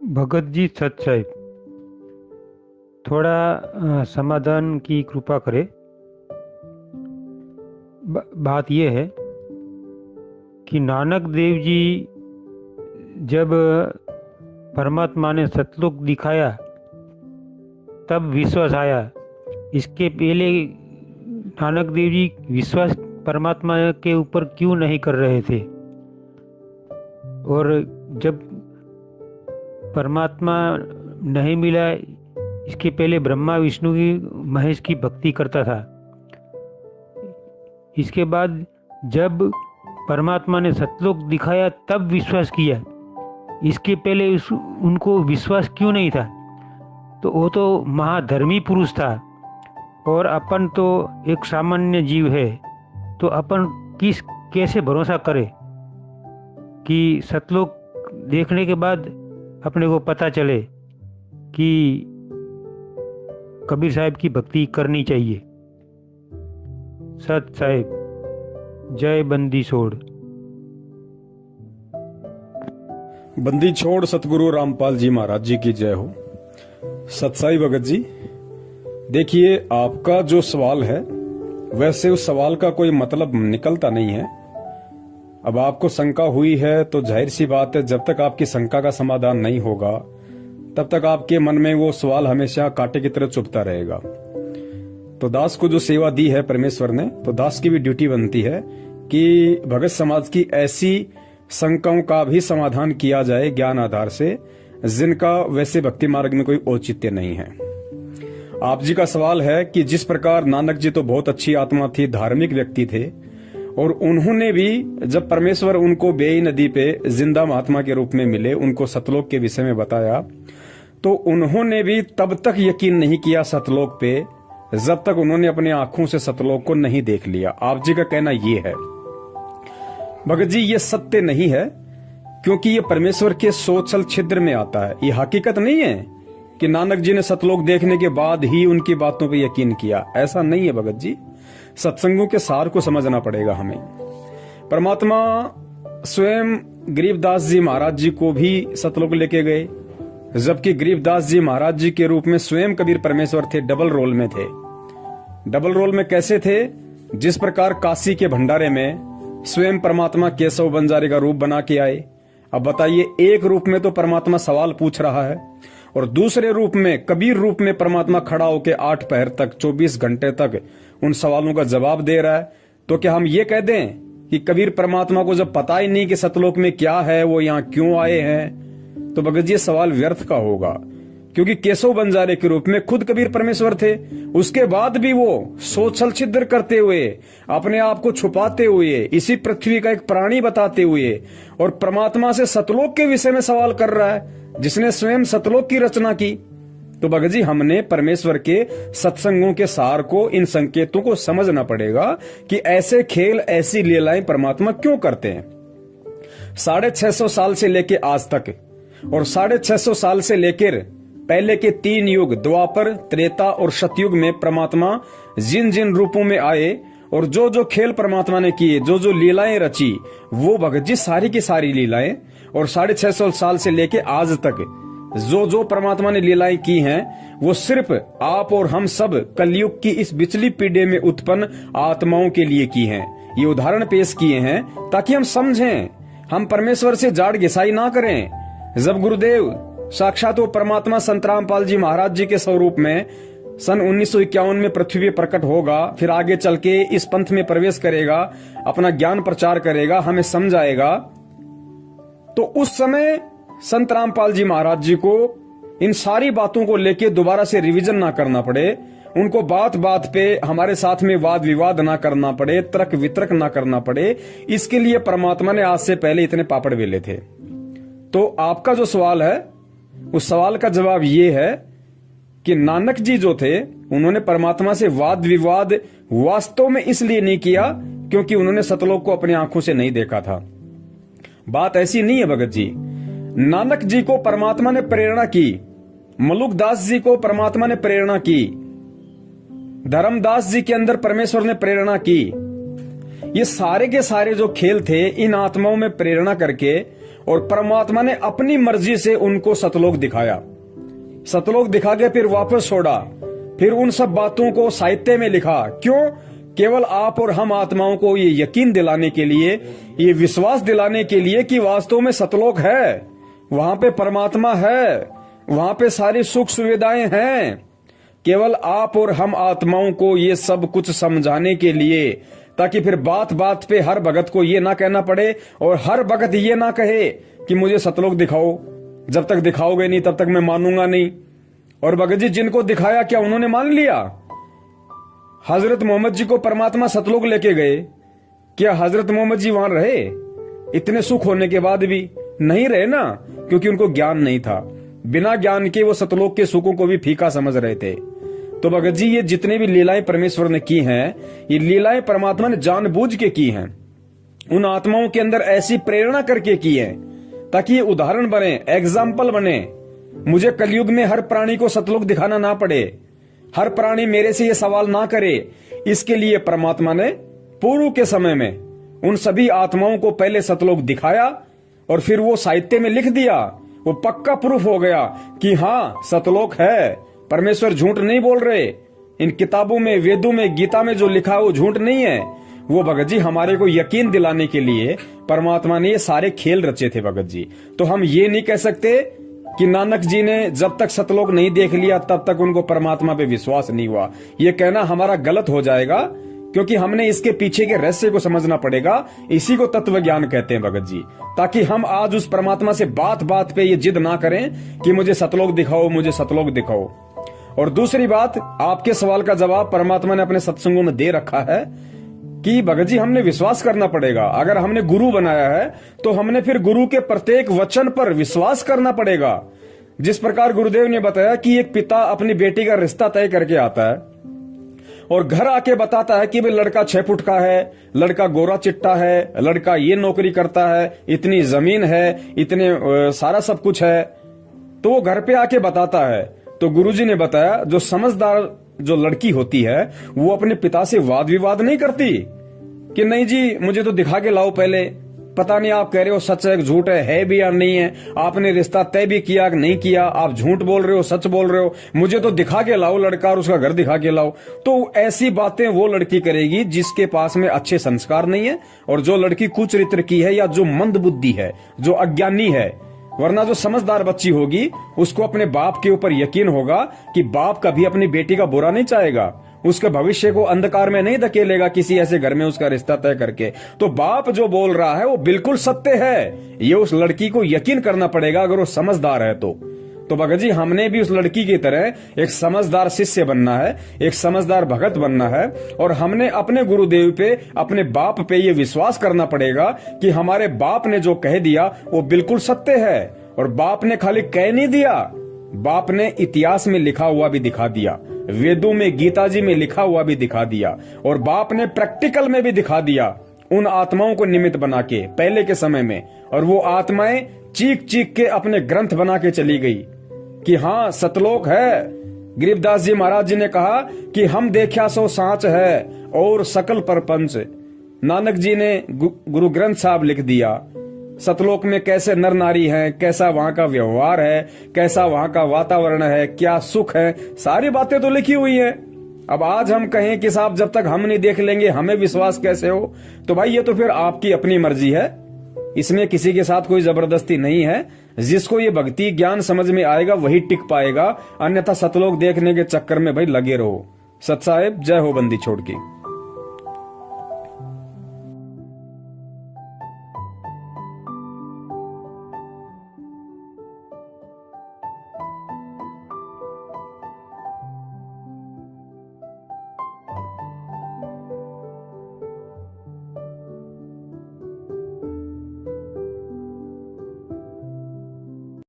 भगत जी सत साहिब, थोड़ा समाधान की कृपा करें। बात यह है कि नानक देव जी जब परमात्मा ने सतलोक दिखाया तब विश्वास आया। इसके पहले नानक देव जी विश्वास परमात्मा के ऊपर क्यों नहीं कर रहे थे? और जब परमात्मा नहीं मिला, इसके पहले ब्रह्मा विष्णु की महेश की भक्ति करता था। इसके बाद जब परमात्मा ने सतलोक दिखाया तब विश्वास किया। इसके पहले उनको विश्वास क्यों नहीं था? तो वो तो महाधर्मी पुरुष था और अपन तो एक सामान्य जीव है। तो अपन कैसे भरोसा करें कि सतलोक देखने के बाद अपने को पता चले कि कबीर साहब की भक्ति करनी चाहिए। सत साहिब, जय बंदी छोड़। बंदी छोड़ सतगुरु रामपाल जी महाराज जी की जय हो। सतसाई भगत जी, देखिए आपका जो सवाल है वैसे उस सवाल का कोई मतलब निकलता नहीं है। अब आपको शंका हुई है तो जाहिर सी बात है, जब तक आपकी शंका का समाधान नहीं होगा तब तक आपके मन में वो सवाल हमेशा कांटे की तरह चुभता रहेगा। तो दास को जो सेवा दी है परमेश्वर ने, तो दास की भी ड्यूटी बनती है कि भगत समाज की ऐसी शंकाओं का भी समाधान किया जाए ज्ञान आधार से, जिनका वैसे भक्ति मार्ग में कोई औचित्य नहीं है। आप जी का सवाल है कि जिस प्रकार नानक जी तो बहुत अच्छी आत्मा थी, धार्मिक व्यक्ति थे, और उन्होंने भी जब परमेश्वर उनको बेई नदी पे जिंदा महात्मा के रूप में मिले, उनको सतलोक के विषय में बताया, तो उन्होंने भी तब तक यकीन नहीं किया सतलोक पे जब तक उन्होंने अपनी आंखों से सतलोक को नहीं देख लिया। आप जी का कहना ये है। भगत जी, ये सत्य नहीं है, क्योंकि ये परमेश्वर के सोचल छिद्र में आता है। ये हकीकत नहीं है कि नानक जी ने सतलोक देखने के बाद ही उनकी बातों पे यकीन किया। ऐसा नहीं है भगत जी। सत्संगों के सार को समझना पड़ेगा हमें। परमात्मा स्वयं गरीबदास जी महाराज जी को भी सतलोक लेके गए, जबकि गरीबदास जी महाराज जी के रूप में स्वयं कबीर परमेश्वर थे, डबल रोल में थे। डबल रोल में कैसे थे? जिस प्रकार काशी के भंडारे में स्वयं परमात्मा केशव बंजारे का रूप बना के आए। अब बताइए, एक रूप में तो परमात्मा सवाल पूछ रहा है और दूसरे रूप में कबीर रूप में परमात्मा खड़ा होकर 8 पहर तक 24 घंटे तक उन सवालों का जवाब दे रहा है। तो क्या हम ये कह दें कि कबीर परमात्मा को जब पता ही नहीं कि सतलोक में क्या है, वो यहाँ क्यों आए हैं, तो भगत जी सवाल व्यर्थ का होगा। क्योंकि केशव बंजारे के रूप में खुद कबीर परमेश्वर थे, उसके बाद भी वो सोचल छिद्र करते हुए, अपने आप को छुपाते हुए, इसी पृथ्वी का एक प्राणी बताते हुए और परमात्मा से सतलोक के विषय में सवाल कर रहा है, जिसने स्वयं सतलोक की रचना की। तो भगत जी, हमने परमेश्वर के सत्संगों के सार को, इन संकेतों को समझना पड़ेगा कि ऐसे खेल, ऐसी लीलाएं परमात्मा क्यों करते हैं। 650 साल से लेके आज तक और 650 साल से लेकर पहले के 3 युग, द्वापर, त्रेता और सतयुग में परमात्मा जिन जिन रूपों में आए और जो जो खेल परमात्मा ने किए, जो जो लीलाएं रची, वो भगत जी सारी की सारी लीलाएं, और 650 साल से लेके आज तक जो जो परमात्मा ने लीलाएं की हैं, वो सिर्फ आप और हम सब कलयुग की इस बिचली पीढ़ी में उत्पन्न आत्माओं के लिए की हैं। ये उदाहरण पेश किए हैं ताकि हम समझें, हम परमेश्वर से जाड़ घिसाई ना करें। जब गुरुदेव साक्षात वो परमात्मा संत रामपाल जी महाराज जी के स्वरूप में सन 1951 में पृथ्वी पे प्रकट होगा, फिर आगे चल के इस पंथ में प्रवेश करेगा, अपना ज्ञान प्रचार करेगा, हमें समझाएगा, तो उस समय संत रामपाल जी महाराज जी को इन सारी बातों को लेके दोबारा से रिवीजन ना करना पड़े, उनको बात बात पे हमारे साथ में वाद विवाद ना करना पड़े, तर्क वितर्क ना करना पड़े, इसके लिए परमात्मा ने आज से पहले इतने पापड़ बेले थे। तो आपका जो सवाल है, उस सवाल का जवाब ये है कि नानक जी जो थे, उन्होंने परमात्मा से वाद विवाद वास्तव में इसलिए नहीं किया क्योंकि उन्होंने सतलोक को अपनी आंखों से नहीं देखा था। बात ऐसी नहीं है भगत जी। नानक जी को परमात्मा ने प्रेरणा की, मलुकदास जी को परमात्मा ने प्रेरणा की, धर्मदास जी के अंदर परमेश्वर ने प्रेरणा की। ये सारे के सारे जो खेल थे, इन आत्माओं में प्रेरणा करके और परमात्मा ने अपनी मर्जी से उनको सतलोक दिखाया। सतलोक दिखा के फिर वापस छोड़ा, फिर उन सब बातों को साहित्य में लिखा। क्यों? केवल आप और हम आत्माओं को ये यकीन दिलाने के लिए, ये विश्वास दिलाने के लिए कि वास्तव में सतलोक है, वहां पे परमात्मा है, वहां पे सारी सुख सुविधाएं हैं। केवल आप और हम आत्माओं को ये सब कुछ समझाने के लिए, ताकि फिर बात बात पे हर भगत को ये ना कहना पड़े और हर भगत ये ना कहे कि मुझे सतलोक दिखाओ, जब तक दिखाओगे नहीं तब तक मैं मानूंगा नहीं। और भगत जी जिनको दिखाया, क्या उन्होंने मान लिया? हजरत मोहम्मद जी को परमात्मा सतलोक लेके गए, क्या हजरत मोहम्मद जी वहां रहे? इतने सुख होने के बाद भी नहीं रहे ना, क्योंकि उनको ज्ञान नहीं था। बिना ज्ञान के वो सतलोक के सुखों को भी फीका समझ रहे थे। तो भगत जी ये जितने भी लीलाएं परमेश्वर ने की हैं, ये लीलाएं परमात्मा ने जानबूझ के की हैं, उन आत्माओं के अंदर ऐसी प्रेरणा करके की है ताकि ये उदाहरण बने, एग्जाम्पल बने। मुझे कलयुग में हर प्राणी को सतलोक दिखाना ना पड़े, हर प्राणी मेरे से ये सवाल ना करे। इसके लिए परमात्मा ने पूर्व के समय में उन सभी आत्माओं को पहले सतलोक दिखाया और फिर वो साहित्य में लिख दिया। वो पक्का प्रूफ हो गया कि हाँ सतलोक है, परमेश्वर झूठ नहीं बोल रहे। इन किताबों में, वेदों में, गीता में जो लिखा वो झूठ नहीं है। वो भगत जी हमारे को यकीन दिलाने के लिए परमात्मा ने ये सारे खेल रचे थे भगत जी। तो हम ये नहीं कह सकते कि नानक जी ने जब तक सतलोक नहीं देख लिया तब तक उनको परमात्मा पे विश्वास नहीं हुआ। ये कहना हमारा गलत हो जाएगा, क्योंकि हमने इसके पीछे के रहस्य को समझना पड़ेगा। इसी को तत्व ज्ञान कहते हैं भगत जी, ताकि हम आज उस परमात्मा से बात बात पे ये जिद ना करें कि मुझे सतलोक दिखाओ, मुझे सतलोक दिखाओ। और दूसरी बात, आपके सवाल का जवाब परमात्मा ने अपने सत्संगों में दे रखा है कि भगत जी हमने विश्वास करना पड़ेगा। अगर हमने गुरु बनाया है तो हमने फिर गुरु के प्रत्येक वचन पर विश्वास करना पड़ेगा। जिस प्रकार गुरुदेव ने बताया कि एक पिता अपनी बेटी का रिश्ता तय करके आता है और घर आके बताता है कि भाई लड़का 6 फुट का है, लड़का गोरा चिट्टा है, लड़का ये नौकरी करता है, इतनी जमीन है, इतने सारा सब कुछ है, तो वो घर पे आके बताता है। तो गुरुजी ने बताया जो समझदार जो लड़की होती है वो अपने पिता से वाद विवाद नहीं करती कि नहीं जी मुझे तो दिखा के लाओ, पहले पता नहीं आप कह रहे हो सच है झूठ है भी या नहीं है, आपने रिश्ता तय भी किया कि नहीं किया, आप झूठ बोल रहे हो सच बोल रहे हो, मुझे तो दिखा के लाओ लड़का और उसका घर दिखा के लाओ। तो ऐसी बातें वो लड़की करेगी जिसके पास में अच्छे संस्कार नहीं है और जो लड़की कुचरित्र की है या जो मंद बुद्धि है, जो अज्ञानी है। वरना जो समझदार बच्ची होगी उसको अपने बाप के ऊपर यकीन होगा कि बाप कभी अपनी बेटी का बुरा नहीं चाहेगा, उसके भविष्य को अंधकार में नहीं धकेलेगा किसी ऐसे घर में उसका रिश्ता तय करके। तो बाप जो बोल रहा है वो बिल्कुल सत्य है, ये उस लड़की को यकीन करना पड़ेगा अगर वो समझदार है तो भगत जी हमने भी उस लड़की की तरह एक समझदार शिष्य बनना है, एक समझदार भगत बनना है और हमने अपने गुरुदेव पे, अपने बाप पे ये विश्वास करना पड़ेगा कि हमारे बाप ने जो कह दिया वो बिल्कुल सत्य है। और बाप ने खाली कह नहीं दिया, बाप ने इतिहास में लिखा हुआ भी दिखा दिया, वेदों में, गीता जी में लिखा हुआ भी दिखा दिया और बाप ने प्रैक्टिकल में भी दिखा दिया उन आत्माओं को निमित्त बना के पहले के समय में। और वो आत्माएं चीख चीख के अपने ग्रंथ बना के चली गई कि हाँ सतलोक है। गरीबदास जी महाराज जी ने कहा कि हम देखा सो सांच है और सकल परपंच। नानक जी ने गुरु ग्रंथ साहब लिख दिया सतलोक में कैसे नर नारी हैं, कैसा वहां का व्यवहार है, कैसा वहां का वातावरण है, क्या सुख है, सारी बातें तो लिखी हुई है। अब आज हम कहें कि साहब जब तक हम नहीं देख लेंगे हमें विश्वास कैसे हो, तो भाई ये तो फिर आपकी अपनी मर्जी है, इसमें किसी के साथ कोई जबरदस्ती नहीं है। जिसको ये भक्ति ज्ञान समझ में आएगा वही टिक पाएगा, अन्यथा सतलोक देखने के चक्कर में भाई लगे रहो। सत साहेब जय हो बंदी छोड़ की।